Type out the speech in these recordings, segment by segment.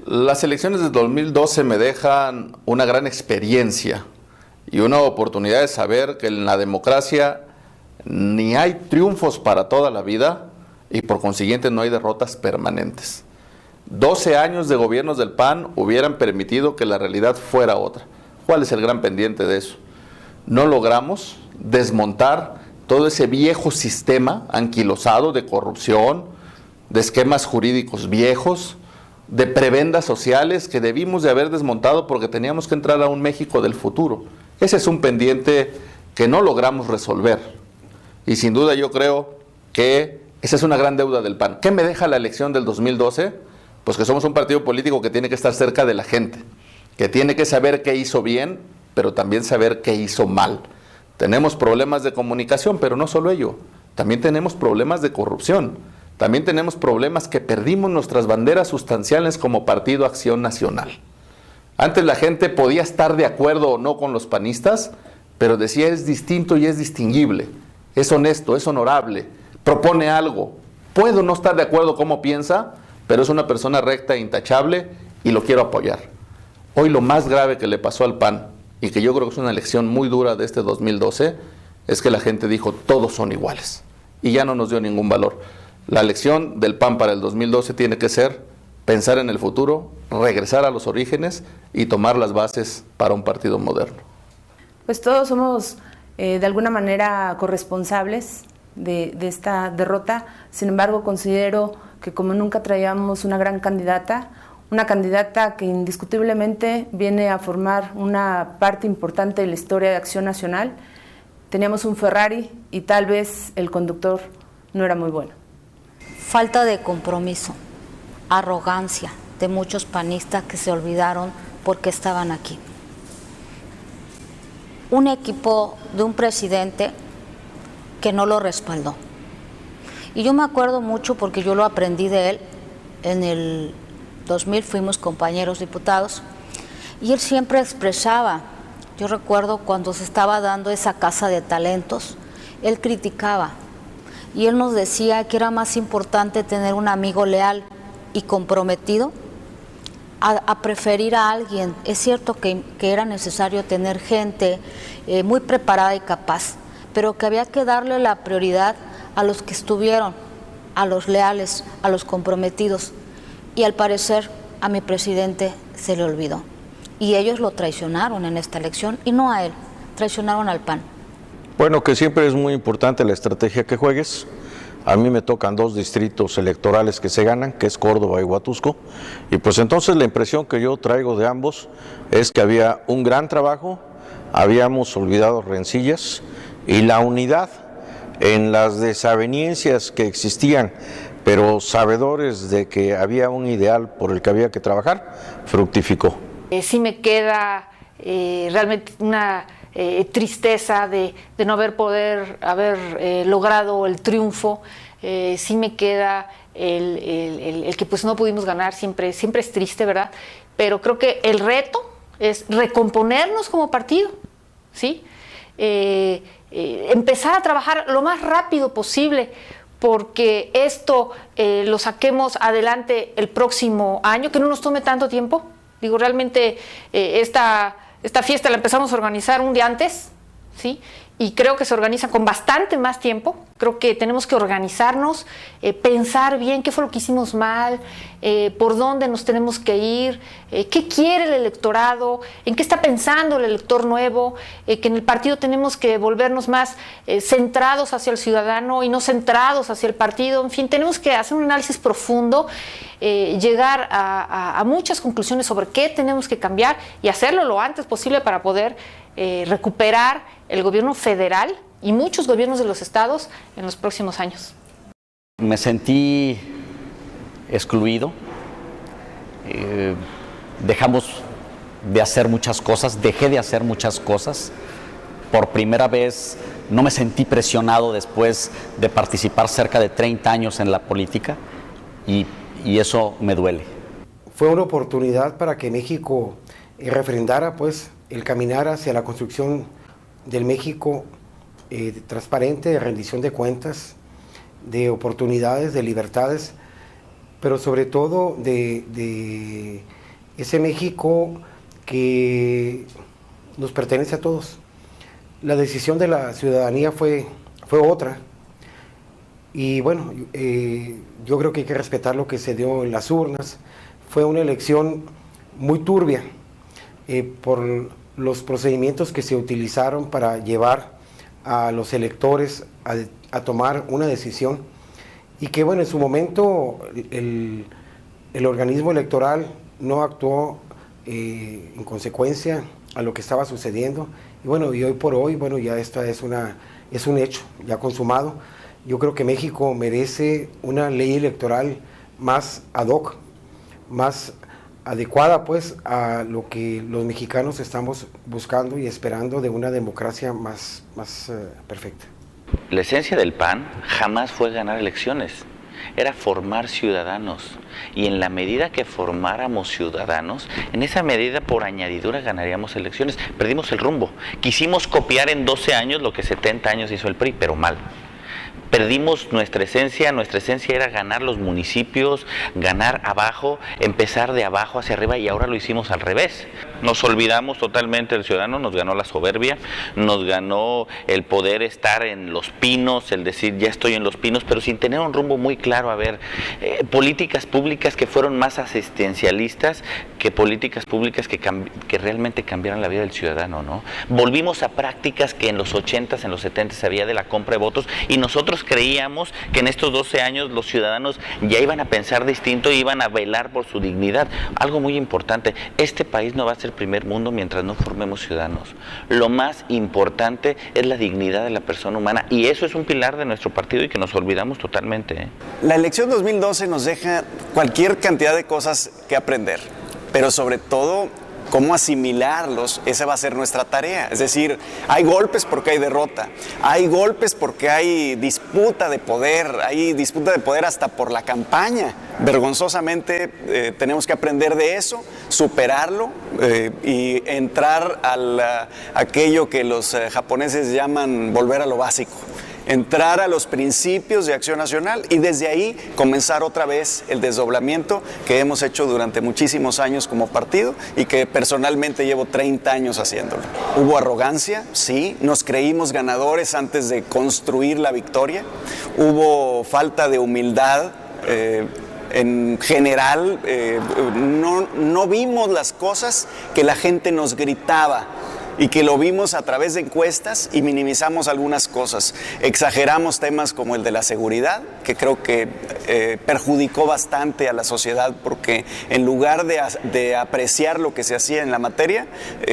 Las elecciones de 2012 me dejan una gran experiencia y una oportunidad de saber que en la democracia ni hay triunfos para toda la vida y por consiguiente no hay derrotas permanentes. 12 años de gobiernos del PAN hubieran permitido que la realidad fuera otra. ¿Cuál es el gran pendiente de eso? No logramos desmontar todo ese viejo sistema anquilosado de corrupción, de esquemas jurídicos viejos, de prebendas sociales que debimos de haber desmontado porque teníamos que entrar a un México del futuro. Ese es un pendiente que no logramos resolver. Y sin duda yo creo que esa es una gran deuda del PAN. ¿Qué me deja la elección del 2012? Pues que somos un partido político que tiene que estar cerca de la gente, que tiene que saber qué hizo bien, pero también saber qué hizo mal. Tenemos problemas de comunicación, pero no solo ello. También tenemos problemas de corrupción. También tenemos problemas que perdimos nuestras banderas sustanciales como Partido Acción Nacional. Antes la gente podía estar de acuerdo o no con los panistas, pero decía es distinto y es distinguible, es honesto, es honorable, propone algo. Puedo no estar de acuerdo cómo piensa, pero es una persona recta e intachable y lo quiero apoyar. Hoy lo más grave que le pasó al PAN, y que yo creo que es una elección muy dura de este 2012, es que la gente dijo todos son iguales y ya no nos dio ningún valor. La elección del PAN para el 2012 tiene que ser pensar en el futuro, regresar a los orígenes y tomar las bases para un partido moderno. Pues todos somos de alguna manera corresponsables de esta derrota. Sin embargo, considero que como nunca traíamos una gran candidata, una candidata que indiscutiblemente viene a formar una parte importante de la historia de Acción Nacional, teníamos un Ferrari y tal vez el conductor no era muy bueno. Falta de compromiso, arrogancia de muchos panistas que se olvidaron por qué estaban aquí. Un equipo de un presidente que no lo respaldó. Y yo me acuerdo mucho porque yo lo aprendí de él. En el 2000 fuimos compañeros diputados y él siempre expresaba, yo recuerdo cuando se estaba dando esa casa de talentos, él criticaba. Y él nos decía que era más importante tener un amigo leal y comprometido a preferir a alguien. Es cierto que era necesario tener gente muy preparada y capaz, pero que había que darle la prioridad a los que estuvieron, a los leales, a los comprometidos. Y al parecer a mi presidente se le olvidó. Y ellos lo traicionaron en esta elección, y no a él, traicionaron al PAN. Bueno, que siempre es muy importante la estrategia que juegues. A mí me tocan 2 distritos electorales que se ganan, que es Córdoba y Huatusco, y pues entonces la impresión que yo traigo de ambos es que había un gran trabajo, habíamos olvidado rencillas y la unidad en las desavenencias que existían, pero sabedores de que había un ideal por el que había que trabajar, fructificó. Sí me queda realmente una tristeza de no haber logrado el triunfo. Sí me queda el que pues no pudimos ganar, siempre es triste, ¿verdad? Pero creo que el reto es recomponernos como partido, ¿sí? Empezar a trabajar lo más rápido posible porque esto lo saquemos adelante el próximo año, que no nos tome tanto tiempo. Digo, realmente esta fiesta la empezamos a organizar un día antes, ¿sí? Y creo que se organiza con bastante más tiempo. Creo que tenemos que organizarnos, pensar bien qué fue lo que hicimos mal, por dónde nos tenemos que ir, qué quiere el electorado, en qué está pensando el elector nuevo, que en el partido tenemos que volvernos más centrados hacia el ciudadano y no centrados hacia el partido. En fin, tenemos que hacer un análisis profundo, llegar a muchas conclusiones sobre qué tenemos que cambiar y hacerlo lo antes posible para poder recuperar el gobierno federal y muchos gobiernos de los estados en los próximos años. Me sentí excluido, dejamos de hacer muchas cosas, dejé de hacer muchas cosas. Por primera vez no me sentí presionado después de participar cerca de 30 años en la política y eso me duele. Fue una oportunidad para que México refrendara pues el caminar hacia la construcción del México transparente, de rendición de cuentas, de oportunidades, de libertades, pero sobre todo de ese México que nos pertenece a todos. La decisión de la ciudadanía fue otra. Y bueno, yo creo que hay que respetar lo que se dio en las urnas. Fue una elección muy turbia por los procedimientos que se utilizaron para llevar a los electores a tomar una decisión. Y que bueno, en su momento el organismo electoral no actuó en consecuencia a lo que estaba sucediendo. Y bueno, y hoy por hoy, bueno, ya esta es un hecho ya consumado. Yo creo que México merece una ley electoral más ad hoc, más adecuada pues a lo que los mexicanos estamos buscando y esperando de una democracia más perfecta. La esencia del PAN jamás fue ganar elecciones, era formar ciudadanos. Y en la medida que formáramos ciudadanos, en esa medida por añadidura ganaríamos elecciones. Perdimos el rumbo. Quisimos copiar en 12 años lo que 70 años hizo el PRI, pero mal. Perdimos nuestra esencia era ganar los municipios, ganar abajo, empezar de abajo hacia arriba, y ahora lo hicimos al revés. Nos olvidamos totalmente del ciudadano, nos ganó la soberbia, nos ganó el poder estar en los pinos, el decir ya estoy en los pinos, pero sin tener un rumbo muy claro. A ver, políticas públicas que fueron más asistencialistas que políticas públicas que realmente cambiaran la vida del ciudadano, ¿no? Volvimos a prácticas que en los 80s, en los 70s había de la compra de votos, y nosotros creíamos que en estos 12 años los ciudadanos ya iban a pensar distinto y iban a velar por su dignidad. Algo muy importante, este país no va a ser primer mundo mientras no formemos ciudadanos. Lo más importante es la dignidad de la persona humana, y eso es un pilar de nuestro partido y que nos olvidamos totalmente. La elección 2012 nos deja cualquier cantidad de cosas que aprender, pero sobre todo cómo asimilarlos, esa va a ser nuestra tarea. Es decir, hay golpes porque hay derrota, hay golpes porque hay disputa de poder hasta por la campaña. Vergonzosamente tenemos que aprender de eso, superarlo y entrar a aquello que los japoneses llaman volver a lo básico. Entrar a los principios de Acción Nacional y desde ahí comenzar otra vez el desdoblamiento que hemos hecho durante muchísimos años como partido y que personalmente llevo 30 años haciéndolo. Hubo arrogancia, sí, nos creímos ganadores antes de construir la victoria, hubo falta de humildad. En general, no vimos las cosas que la gente nos gritaba y que lo vimos a través de encuestas y minimizamos algunas cosas. Exageramos temas como el de la seguridad, que creo que perjudicó bastante a la sociedad porque en lugar de apreciar lo que se hacía en la materia,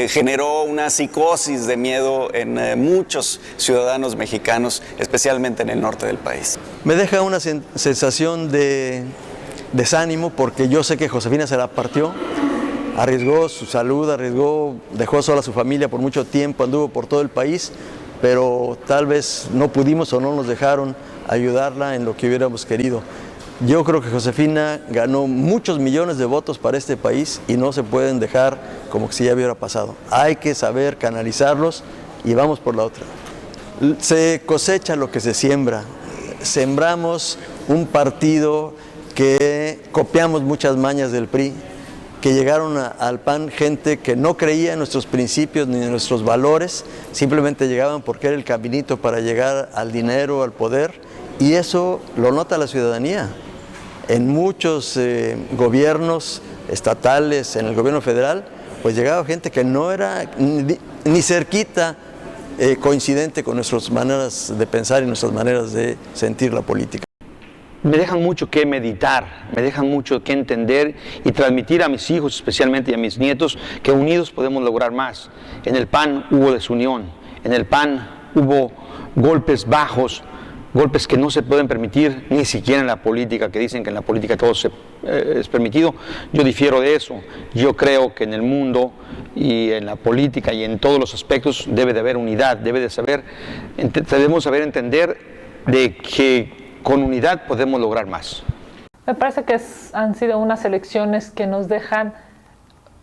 generó una psicosis de miedo en muchos ciudadanos mexicanos, especialmente en el norte del país. Me deja una sensación de desánimo porque yo sé que Josefina se la partió. Arriesgó su salud, dejó sola a su familia por mucho tiempo, anduvo por todo el país, pero tal vez no pudimos o no nos dejaron ayudarla en lo que hubiéramos querido. Yo creo que Josefina ganó muchos millones de votos para este país y no se pueden dejar como si ya hubiera pasado. Hay que saber canalizarlos y vamos por la otra. Se cosecha lo que se siembra. Sembramos un partido que copiamos muchas mañas del PRI, que llegaron al PAN gente que no creía en nuestros principios ni en nuestros valores, simplemente llegaban porque era el caminito para llegar al dinero, al poder, y eso lo nota la ciudadanía. En muchos gobiernos estatales, en el gobierno federal, pues llegaba gente que no era ni cerquita coincidente con nuestras maneras de pensar y nuestras maneras de sentir la política. Me dejan mucho que meditar, me dejan mucho que entender y transmitir a mis hijos especialmente y a mis nietos que unidos podemos lograr más. En el PAN hubo desunión, en el PAN hubo golpes bajos, golpes que no se pueden permitir ni siquiera en la política, que dicen que en la política todo es permitido. Yo difiero de eso. Yo creo que en el mundo y en la política y en todos los aspectos debe de haber unidad, debemos saber entender de que con unidad podemos lograr más. Me parece que han sido unas elecciones que nos dejan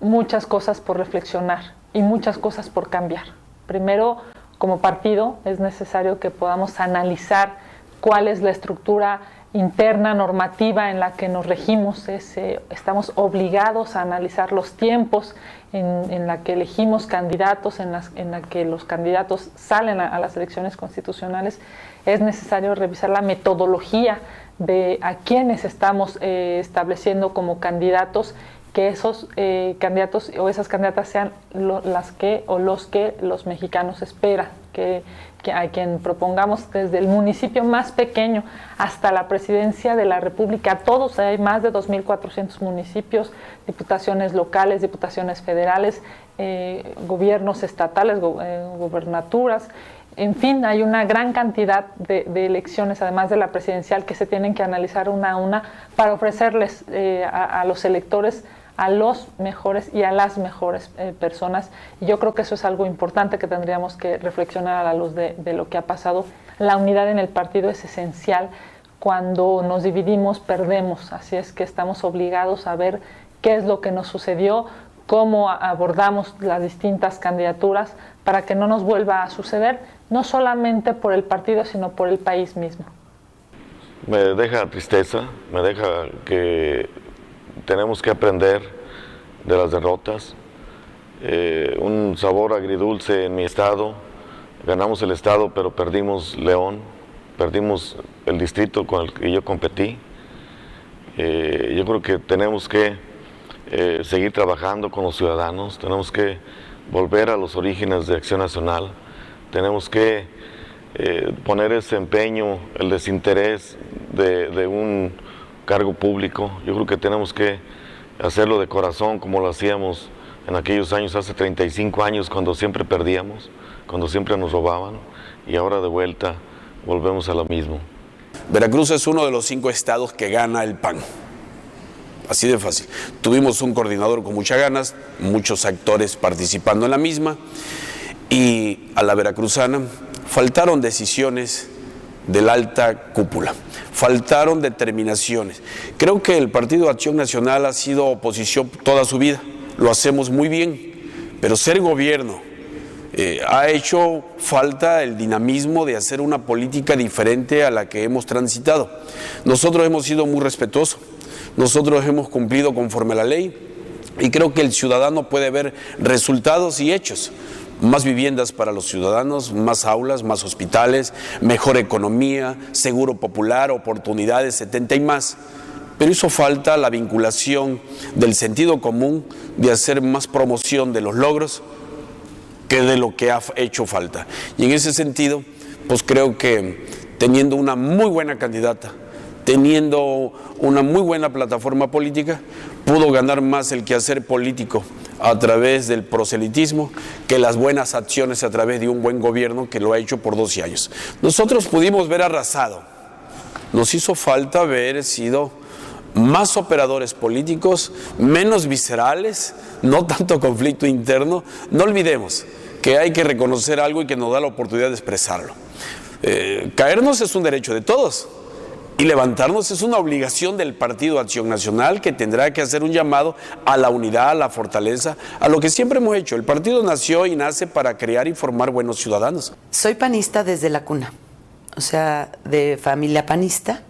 muchas cosas por reflexionar y muchas cosas por cambiar. Primero, como partido, es necesario que podamos analizar cuál es la estructura interna, normativa en la que nos regimos, estamos obligados a analizar los tiempos en la que elegimos candidatos, en la que los candidatos salen a las elecciones constitucionales. Es necesario revisar la metodología de a quienes estamos estableciendo como candidatos, que esos candidatos o esas candidatas sean los que los mexicanos esperan, que a quien propongamos desde el municipio más pequeño hasta la presidencia de la República. Todos, hay más de 2.400 municipios, diputaciones locales, diputaciones federales, gobiernos estatales, gubernaturas. En fin, hay una gran cantidad de elecciones, además de la presidencial, que se tienen que analizar una a una para ofrecerles a los electores a los mejores y a las mejores personas. Y yo creo que eso es algo importante que tendríamos que reflexionar a la luz de lo que ha pasado. La unidad en el partido es esencial. Cuando nos dividimos, perdemos. Así es que estamos obligados a ver qué es lo que nos sucedió, cómo abordamos las distintas candidaturas para que no nos vuelva a suceder, no solamente por el partido, sino por el país mismo. Me deja tristeza, me deja que tenemos que aprender de las derrotas, un sabor agridulce en mi estado. Ganamos el estado, pero perdimos León, perdimos el distrito con el que yo competí. Yo creo que tenemos que seguir trabajando con los ciudadanos, tenemos que volver a los orígenes de Acción Nacional, tenemos que poner ese empeño, el desinterés de un cargo público. Yo creo que tenemos que hacerlo de corazón, como lo hacíamos en aquellos años, hace 35 años, cuando siempre perdíamos, cuando siempre nos robaban, y ahora de vuelta volvemos a lo mismo. Veracruz es uno de los 5 estados que gana el PAN. Así de fácil. Tuvimos un coordinador con muchas ganas, muchos actores participando en la misma, y a la veracruzana faltaron decisiones de la alta cúpula, faltaron determinaciones. Creo que el Partido Acción Nacional ha sido oposición toda su vida, lo hacemos muy bien, pero ser gobierno ha hecho falta el dinamismo de hacer una política diferente a la que hemos transitado. Nosotros hemos sido muy respetuosos, nosotros hemos cumplido conforme a la ley, y creo que el ciudadano puede ver resultados y hechos. Más viviendas para los ciudadanos, más aulas, más hospitales, mejor economía, seguro popular, oportunidades 70 y más. Pero hizo falta la vinculación del sentido común, de hacer más promoción de los logros que de lo que ha hecho falta. Y en ese sentido, pues creo que teniendo una muy buena candidata, teniendo una muy buena plataforma política, pudo ganar más el quehacer político a través del proselitismo que las buenas acciones a través de un buen gobierno que lo ha hecho por 12 años. Nosotros pudimos ver arrasado, nos hizo falta haber sido más operadores políticos, menos viscerales, no tanto conflicto interno. No olvidemos que hay que reconocer algo y que nos da la oportunidad de expresarlo. Caernos es un derecho de todos. Y levantarnos es una obligación del Partido Acción Nacional, que tendrá que hacer un llamado a la unidad, a la fortaleza, a lo que siempre hemos hecho. El partido nació y nace para crear y formar buenos ciudadanos. Soy panista desde la cuna, o sea, de familia panista.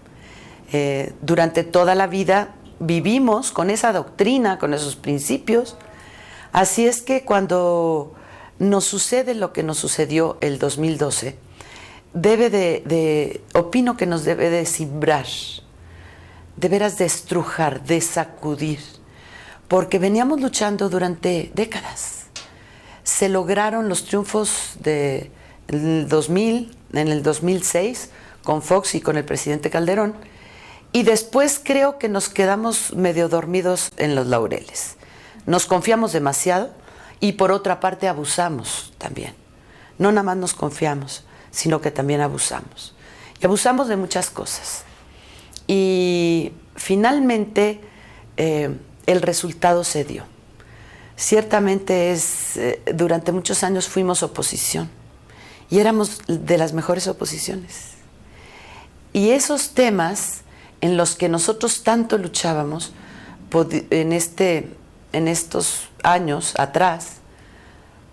Durante toda la vida vivimos con esa doctrina, con esos principios. Así es que cuando nos sucede lo que nos sucedió el 2012, opino que nos debe de cimbrar, de veras de estrujar, de sacudir, porque veníamos luchando durante décadas. Se lograron los triunfos del 2000, en el 2006, con Fox y con el presidente Calderón, y después creo que nos quedamos medio dormidos en los laureles. Nos confiamos demasiado y por otra parte abusamos también. No nada más nos confiamos, sino que también abusamos. Y abusamos de muchas cosas. Y finalmente el resultado se dio. Ciertamente durante muchos años fuimos oposición y éramos de las mejores oposiciones. Y esos temas en los que nosotros tanto luchábamos en estos años atrás,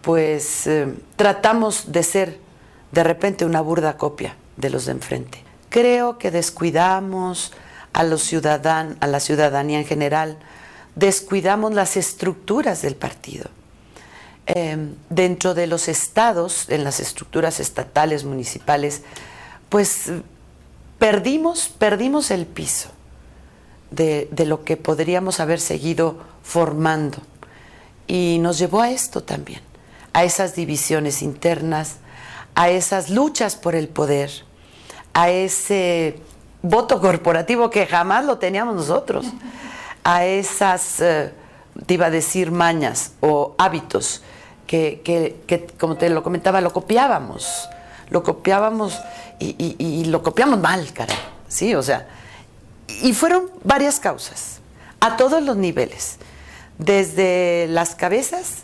pues tratamos de ser de repente una burda copia de los de enfrente. creo que descuidamos a la ciudadanía en general, descuidamos las estructuras del partido. Dentro de los estados, en las estructuras estatales, municipales, pues perdimos el piso de lo que podríamos haber seguido formando. Y nos llevó a esto también, a esas divisiones internas, a esas luchas por el poder, a ese voto corporativo que jamás lo teníamos nosotros, a esas, te iba a decir, mañas o hábitos que como te lo comentaba, lo copiábamos y lo copiamos mal, caray, ¿sí? O sea, y fueron varias causas, a todos los niveles, desde las cabezas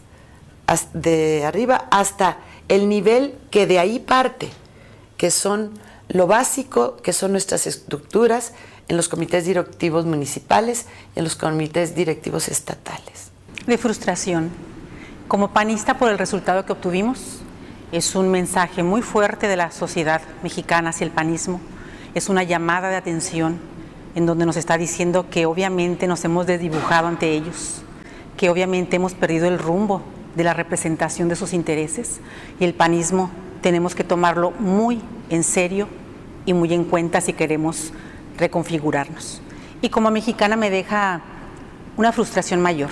de arriba hasta el nivel que de ahí parte, que son lo básico, que son nuestras estructuras en los comités directivos municipales, en los comités directivos estatales. De frustración. Como panista por el resultado que obtuvimos, es un mensaje muy fuerte de la sociedad mexicana hacia el panismo, es una llamada de atención en donde nos está diciendo que obviamente nos hemos desdibujado ante ellos, que obviamente hemos perdido el rumbo de la representación de sus intereses y el panismo tenemos que tomarlo muy en serio y muy en cuenta si queremos reconfigurarnos. Y como mexicana me deja una frustración mayor,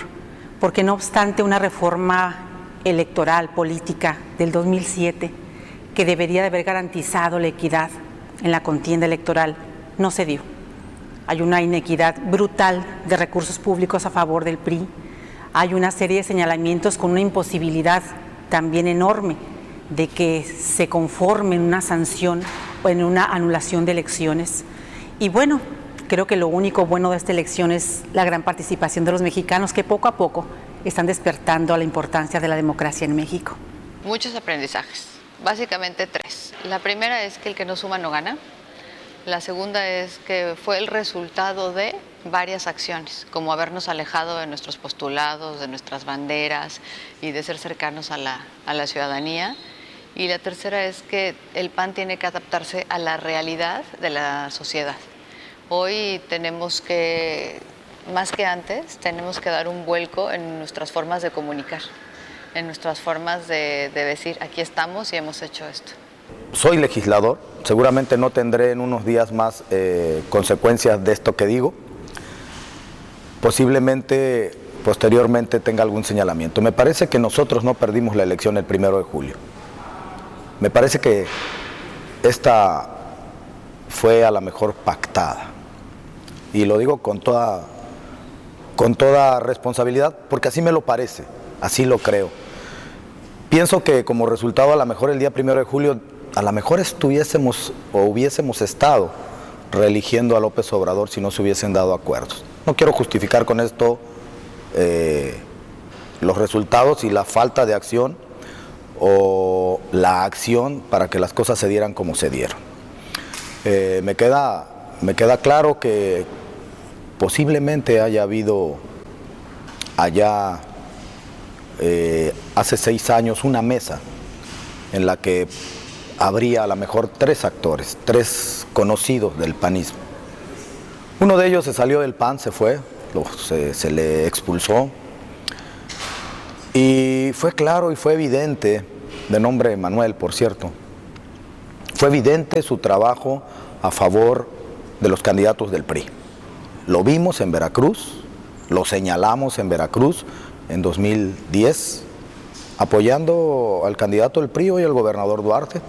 porque no obstante una reforma electoral, política del 2007, que debería de haber garantizado la equidad en la contienda electoral, no se dio. Hay una inequidad brutal de recursos públicos a favor del PRI, hay una serie de señalamientos con una imposibilidad también enorme de que se conforme en una sanción o en una anulación de elecciones. Y bueno, creo que lo único bueno de esta elección es la gran participación de los mexicanos que poco a poco están despertando a la importancia de la democracia en México. Muchos aprendizajes, básicamente 3. La primera es que el que no suma no gana. La segunda es que fue el resultado de varias acciones, como habernos alejado de nuestros postulados, de nuestras banderas y de ser cercanos a la ciudadanía. Y la tercera es que el PAN tiene que adaptarse a la realidad de la sociedad. Hoy tenemos que, más que antes, tenemos que dar un vuelco en nuestras formas de comunicar, en nuestras formas de decir, aquí estamos y hemos hecho esto. Soy legislador, seguramente no tendré en unos días más consecuencias de esto que digo. Posiblemente, posteriormente tenga algún señalamiento. Me parece que nosotros no perdimos la elección el 1 de julio. Me parece que esta fue a la mejor pactada. Y lo digo con toda responsabilidad, porque así me lo parece, así lo creo. Pienso que como resultado a lo mejor el día 1 de julio, a lo mejor estuviésemos o hubiésemos estado reeligiendo a López Obrador si no se hubiesen dado acuerdos. No quiero justificar con esto los resultados y la falta de acción o la acción para que las cosas se dieran como se dieron. Me queda claro que posiblemente haya habido allá hace 6 años una mesa en la que habría a lo mejor 3 actores, 3 conocidos del panismo. Uno de ellos se salió del PAN, se fue, se le expulsó. Y fue claro y fue evidente, de nombre Manuel, por cierto, fue evidente su trabajo a favor de los candidatos del PRI. Lo vimos en Veracruz, lo señalamos en Veracruz en 2010, apoyando al candidato del PRI, hoy el gobernador Duarte.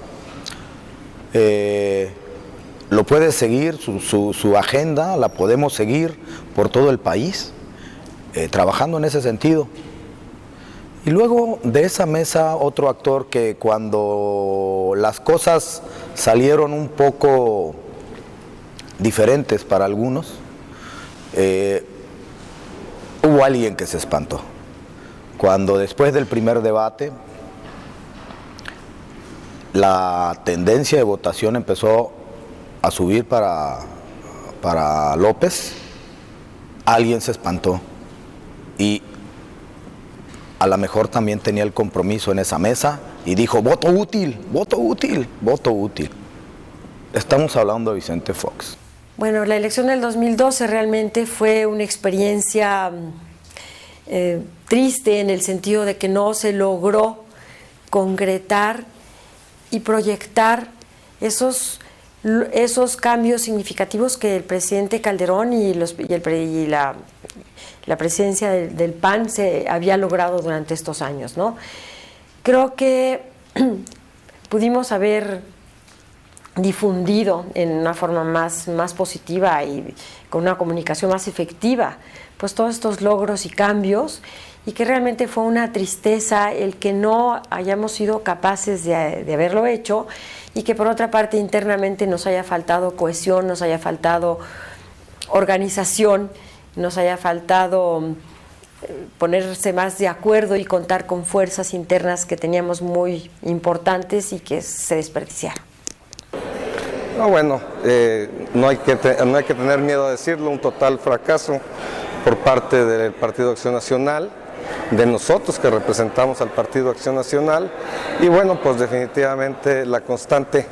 Lo puede seguir, su agenda la podemos seguir por todo el país, trabajando en ese sentido. Y luego de esa mesa otro actor que cuando las cosas salieron un poco diferentes para algunos, hubo alguien que se espantó. Cuando después del primer debate la tendencia de votación empezó a subir para López, alguien se espantó y a lo mejor también tenía el compromiso en esa mesa y dijo voto útil, voto útil, voto útil. Estamos hablando de Vicente Fox. Bueno, la elección del 2012 realmente fue una experiencia triste en el sentido de que no se logró concretar y proyectar esos cambios significativos que el presidente Calderón y la presidencia del PAN se había logrado durante estos años, ¿no? Creo que pudimos haber difundido en una forma más positiva y con una comunicación más efectiva, pues todos estos logros y cambios, y que realmente fue una tristeza el que no hayamos sido capaces de haberlo hecho, y que por otra parte internamente nos haya faltado cohesión, nos haya faltado organización, nos haya faltado ponerse más de acuerdo y contar con fuerzas internas que teníamos muy importantes y que se desperdiciaron. No, bueno, no hay que tener miedo a decirlo, un total fracaso por parte del Partido Acción Nacional, de nosotros que representamos al Partido Acción Nacional, y bueno, pues definitivamente la constante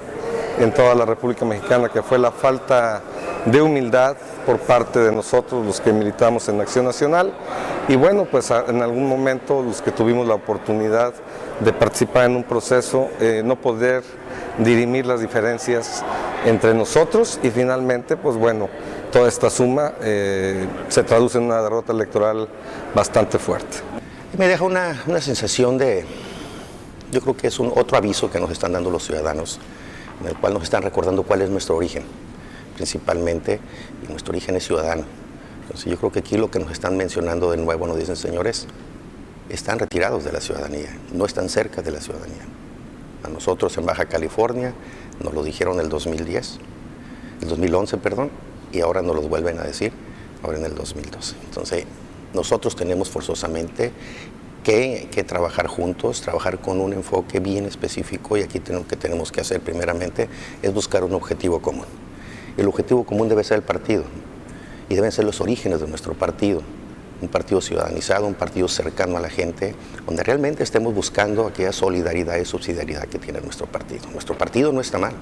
en toda la República Mexicana, que fue la falta de humildad por parte de nosotros, los que militamos en Acción Nacional, y bueno, pues en algún momento los que tuvimos la oportunidad de participar en un proceso, no poder dirimir las diferencias entre nosotros, y finalmente, pues bueno, toda esta suma se traduce en una derrota electoral bastante fuerte. Me deja una sensación de, yo creo que es otro aviso que nos están dando los ciudadanos, en el cual nos están recordando cuál es nuestro origen, principalmente, y nuestro origen es ciudadano. Entonces yo creo que aquí lo que nos están mencionando de nuevo, nos dicen, señores, están retirados de la ciudadanía, no están cerca de la ciudadanía. A nosotros en Baja California nos lo dijeron en el 2011, y ahora nos lo vuelven a decir, ahora en el 2012. Entonces, nosotros tenemos forzosamente que trabajar juntos, trabajar con un enfoque bien específico, y aquí tenemos que hacer primeramente es buscar un objetivo común. El objetivo común debe ser el partido, y deben ser los orígenes de nuestro partido. Un partido ciudadanizado, un partido cercano a la gente, donde realmente estemos buscando aquella solidaridad y subsidiariedad que tiene nuestro partido. Nuestro partido no está mal.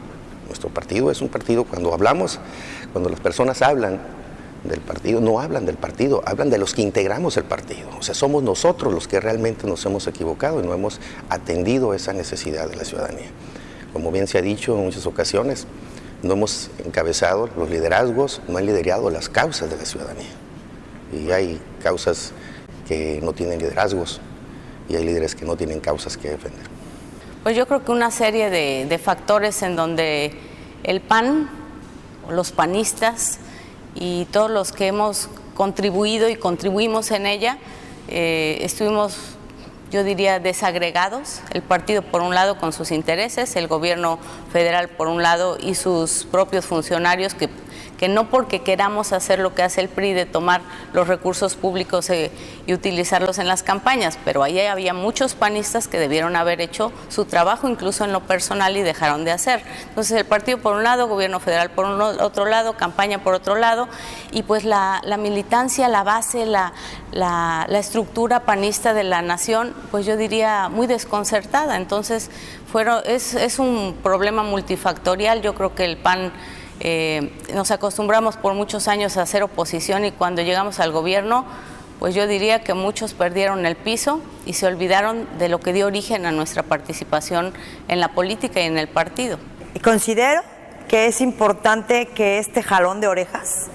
Nuestro partido es un partido, cuando las personas hablan del partido, no hablan del partido, hablan de los que integramos el partido. O sea, somos nosotros los que realmente nos hemos equivocado y no hemos atendido esa necesidad de la ciudadanía. Como bien se ha dicho en muchas ocasiones, no hemos encabezado los liderazgos, no han liderado las causas de la ciudadanía. Y hay causas que no tienen liderazgos y hay líderes que no tienen causas que defender. Pues yo creo que una serie de factores en donde el PAN, los panistas y todos los que hemos contribuido y contribuimos en ella, estuvimos, yo diría, desagregados. El partido por un lado con sus intereses, el gobierno federal por un lado y sus propios funcionarios que no porque queramos hacer lo que hace el PRI de tomar los recursos públicos y utilizarlos en las campañas, pero ahí había muchos panistas que debieron haber hecho su trabajo incluso en lo personal y dejaron de hacer. Entonces el partido por un lado, gobierno federal por otro lado, campaña por otro lado, y pues la militancia, la base, la estructura panista de la nación, pues yo diría muy desconcertada. Entonces es un problema multifactorial. Yo creo que el PAN nos acostumbramos por muchos años a hacer oposición, y cuando llegamos al gobierno, pues yo diría que muchos perdieron el piso y se olvidaron de lo que dio origen a nuestra participación en la política y en el partido. Y considero que es importante que este jalón de orejas,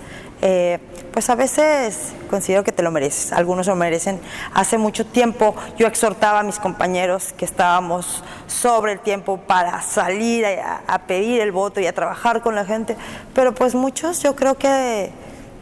pues a veces considero que te lo mereces, algunos lo merecen. Hace mucho tiempo yo exhortaba a mis compañeros que estábamos sobre el tiempo para salir a pedir el voto y a trabajar con la gente, pero pues muchos yo creo que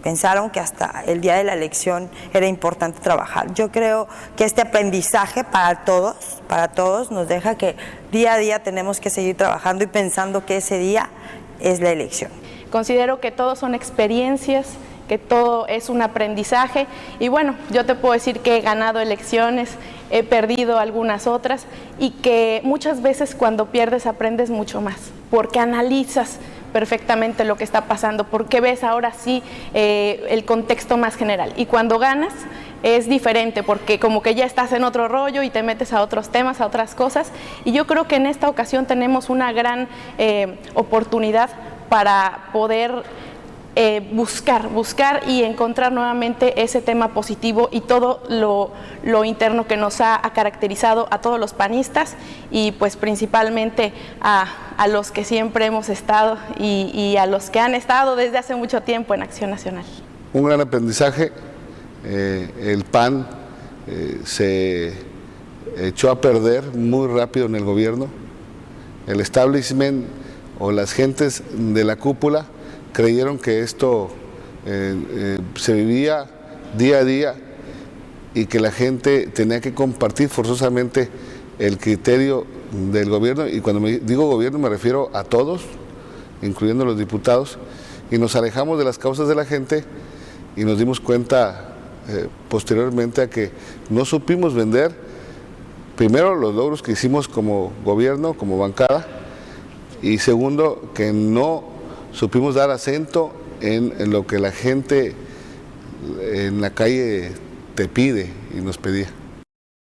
pensaron que hasta el día de la elección era importante trabajar. Yo creo que este aprendizaje para todos nos deja que día a día tenemos que seguir trabajando y pensando que ese día es la elección. Considero que todo son experiencias, que todo es un aprendizaje, y bueno, yo te puedo decir que he ganado elecciones, he perdido algunas otras, y que muchas veces cuando pierdes aprendes mucho más, porque analizas perfectamente lo que está pasando, porque ves ahora sí el contexto más general, y cuando ganas es diferente, porque como que ya estás en otro rollo y te metes a otros temas, a otras cosas, y yo creo que en esta ocasión tenemos una gran oportunidad para poder buscar y encontrar nuevamente ese tema positivo y todo lo interno que nos ha caracterizado a todos los panistas y pues principalmente a los que siempre hemos estado y a los que han estado desde hace mucho tiempo en Acción Nacional. Un gran aprendizaje, el PAN se echó a perder muy rápido en el gobierno, el establishment o las gentes de la cúpula creyeron que esto se vivía día a día y que la gente tenía que compartir forzosamente el criterio del gobierno, y cuando digo gobierno me refiero a todos, incluyendo los diputados, y nos alejamos de las causas de la gente y nos dimos cuenta posteriormente a que no supimos vender primero los logros que hicimos como gobierno, como bancada, y segundo que no supimos dar acento en lo que la gente en la calle te pide y nos pedía.